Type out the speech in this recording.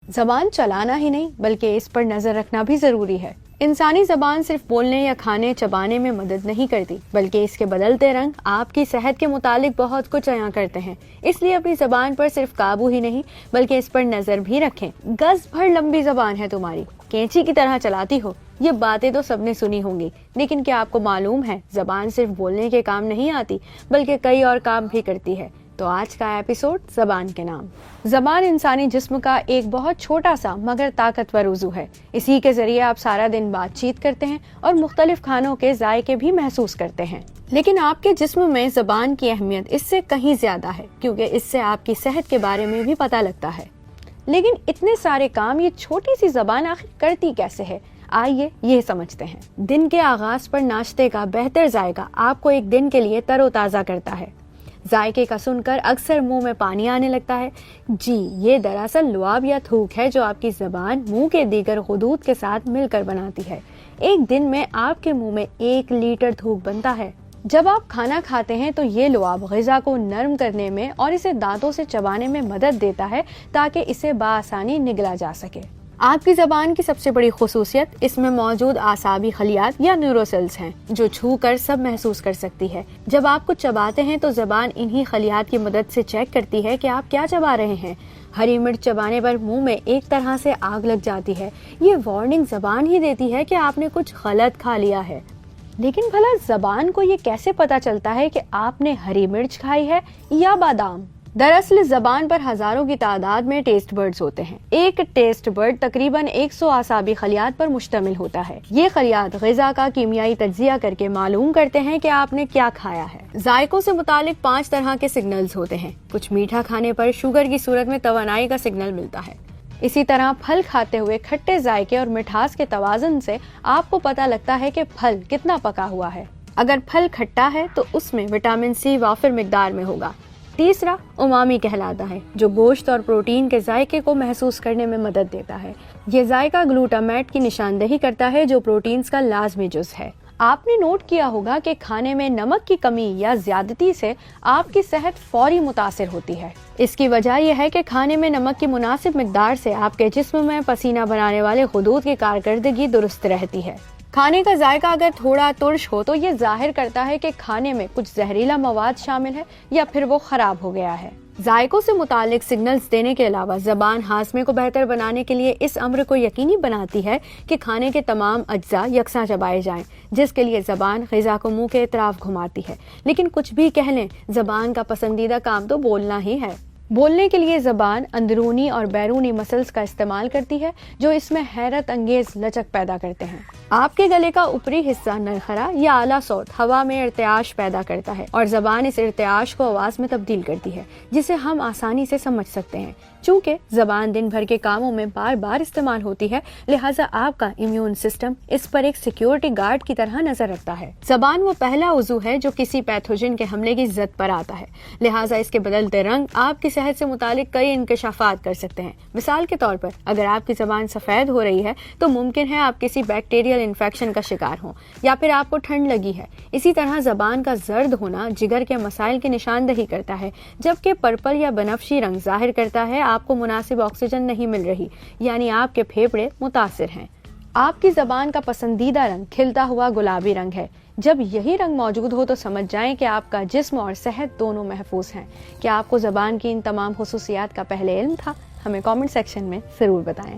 زبان چلانا ہی نہیں بلکہ اس پر نظر رکھنا بھی ضروری ہے۔ انسانی زبان صرف بولنے یا کھانے چبانے میں مدد نہیں کرتی بلکہ اس کے بدلتے رنگ آپ کی صحت کے متعلق بہت کچھ عیاں کرتے ہیں۔ اس لیے اپنی زبان پر صرف قابو ہی نہیں بلکہ اس پر نظر بھی رکھیں۔ گز بھر لمبی زبان ہے تمہاری، کینچی کی طرح چلاتی ہو، یہ باتیں تو سب نے سنی ہوں گی، لیکن کیا آپ کو معلوم ہے زبان صرف بولنے کے کام نہیں آتی بلکہ کئی اور کام بھی کرتی ہے؟ تو آج کا ایپیسوڈ زبان کے نام۔ زبان انسانی جسم کا ایک بہت چھوٹا سا مگر طاقتور عضو ہے۔ اسی کے ذریعے آپ سارا دن بات چیت کرتے ہیں اور مختلف کھانوں کے ذائقے بھی محسوس کرتے ہیں۔ لیکن آپ کے جسم میں زبان کی اہمیت اس سے کہیں زیادہ ہے، کیونکہ اس سے آپ کی صحت کے بارے میں بھی پتہ لگتا ہے۔ لیکن اتنے سارے کام یہ چھوٹی سی زبان آخر کرتی کیسے ہے؟ آئیے یہ سمجھتے ہیں۔ دن کے آغاز پر ناشتے کا بہتر ذائقہ آپ کو ایک دن کے لیے تر و تازہ کرتا ہے۔ ذائقے کا سن کر اکثر منہ میں پانی آنے لگتا ہے۔ جی، یہ دراصل لعاب یا تھوک ہے جو آپ کی زبان منہ کے دیگر غدود کے ساتھ مل کر بناتی ہے۔ ایک دن میں آپ کے منہ میں 1 لیٹر تھوک بنتا ہے۔ جب آپ کھانا کھاتے ہیں تو یہ لعاب غذا کو نرم کرنے میں اور اسے دانتوں سے چبانے میں مدد دیتا ہے تاکہ اسے بآسانی نگلا جا سکے۔ آپ کی زبان کی سب سے بڑی خصوصیت اس میں موجود اعصابی خلیات یا نیوروسیلز ہیں جو چھو کر سب محسوس کر سکتی ہے۔ جب آپ کچھ چباتے ہیں تو زبان انہی خلیات کی مدد سے چیک کرتی ہے کہ آپ کیا چبا رہے ہیں۔ ہری مرچ چبانے پر منہ میں ایک طرح سے آگ لگ جاتی ہے۔ یہ وارننگ زبان ہی دیتی ہے کہ آپ نے کچھ غلط کھا لیا ہے۔ لیکن بھلا زبان کو یہ کیسے پتا چلتا ہے کہ آپ نے ہری مرچ کھائی ہے یا بادام؟ دراصل زبان پر ہزاروں کی تعداد میں ٹیسٹ برڈز ہوتے ہیں۔ ایک ٹیسٹ برڈ تقریباً 100 اعصابی خلیات پر مشتمل ہوتا ہے۔ یہ خلیات غذا کا کیمیائی تجزیہ کر کے معلوم کرتے ہیں کہ آپ نے کیا کھایا ہے۔ ذائقوں سے متعلق 5 طرح کے سگنلز ہوتے ہیں۔ کچھ میٹھا کھانے پر شوگر کی صورت میں توانائی کا سگنل ملتا ہے۔ اسی طرح پھل کھاتے ہوئے کھٹے ذائقے اور مٹھاس کے توازن سے آپ کو پتہ لگتا ہے کہ پھل کتنا پکا ہوا ہے۔ اگر پھل کھٹا ہے تو اس میں وٹامن سی وافر مقدار میں ہوگا۔ تیسرا امامی کہلاتا ہے جو گوشت اور پروٹین کے ذائقے کو محسوس کرنے میں مدد دیتا ہے۔ یہ ذائقہ گلوٹامیٹ کی نشاندہی کرتا ہے جو پروٹینز کا لازمی جز ہے۔ آپ نے نوٹ کیا ہوگا کہ کھانے میں نمک کی کمی یا زیادتی سے آپ کی صحت فوری متاثر ہوتی ہے۔ اس کی وجہ یہ ہے کہ کھانے میں نمک کی مناسب مقدار سے آپ کے جسم میں پسینہ بنانے والے غدود کی کارکردگی درست رہتی ہے۔ کھانے کا ذائقہ اگر تھوڑا ترش ہو تو یہ ظاہر کرتا ہے کہ کھانے میں کچھ زہریلا مواد شامل ہے یا پھر وہ خراب ہو گیا ہے۔ ذائقوں سے متعلق سگنلز دینے کے علاوہ زبان ہاضمے کو بہتر بنانے کے لیے اس امر کو یقینی بناتی ہے کہ کھانے کے تمام اجزاء یکساں چبائے جائیں، جس کے لیے زبان غذا کو منہ کے اطراف گھماتی ہے۔ لیکن کچھ بھی کہہ لیں، زبان کا پسندیدہ کام تو بولنا ہی ہے۔ بولنے کے لیے زبان اندرونی اور بیرونی مسلز کا استعمال کرتی ہے جو اس میں حیرت انگیز لچک پیدا کرتے ہیں۔ آپ کے گلے کا اوپری حصہ نرخرا یا اعلیٰ صوت ہوا میں ارتعاش پیدا کرتا ہے اور زبان اس ارتعاش کو آواز میں تبدیل کرتی ہے جسے ہم آسانی سے سمجھ سکتے ہیں۔ چونکہ زبان دن بھر کے کاموں میں بار بار استعمال ہوتی ہے، لہٰذا آپ کا امیون سسٹم اس پر ایک سیکیورٹی گارڈ کی طرح نظر رکھتا ہے۔ زبان وہ پہلا عضو ہے جو کسی پیتھوجن کے حملے کی زد پر آتا ہے، لہٰذا اس کے بدلتے رنگ آپ کی صحت سے متعلق کئی انکشافات کر سکتے ہیں۔ مثال کے طور پر اگر آپ کی زبان سفید ہو رہی ہے تو ممکن ہے آپ کسی بیکٹیریل انفیکشن کا شکار ہوں یا پھر آپ کو ٹھنڈ لگی ہے۔ اسی طرح زبان کا زرد ہونا جگر کے مسائل کی نشاندہی کرتا ہے، جبکہ پرپل یا بنفشی رنگ ظاہر کرتا ہے آپ کو مناسب آکسیجن نہیں مل رہی، یعنی آپ کے پھیپھڑے متاثر ہیں۔ آپ کی زبان کا پسندیدہ رنگ کھلتا ہوا گلابی رنگ ہے۔ جب یہی رنگ موجود ہو تو سمجھ جائیں کہ آپ کا جسم اور صحت دونوں محفوظ ہیں۔ کیا آپ کو زبان کی ان تمام خصوصیات کا پہلے علم تھا؟ ہمیں کامنٹ سیکشن میں ضرور بتائیں۔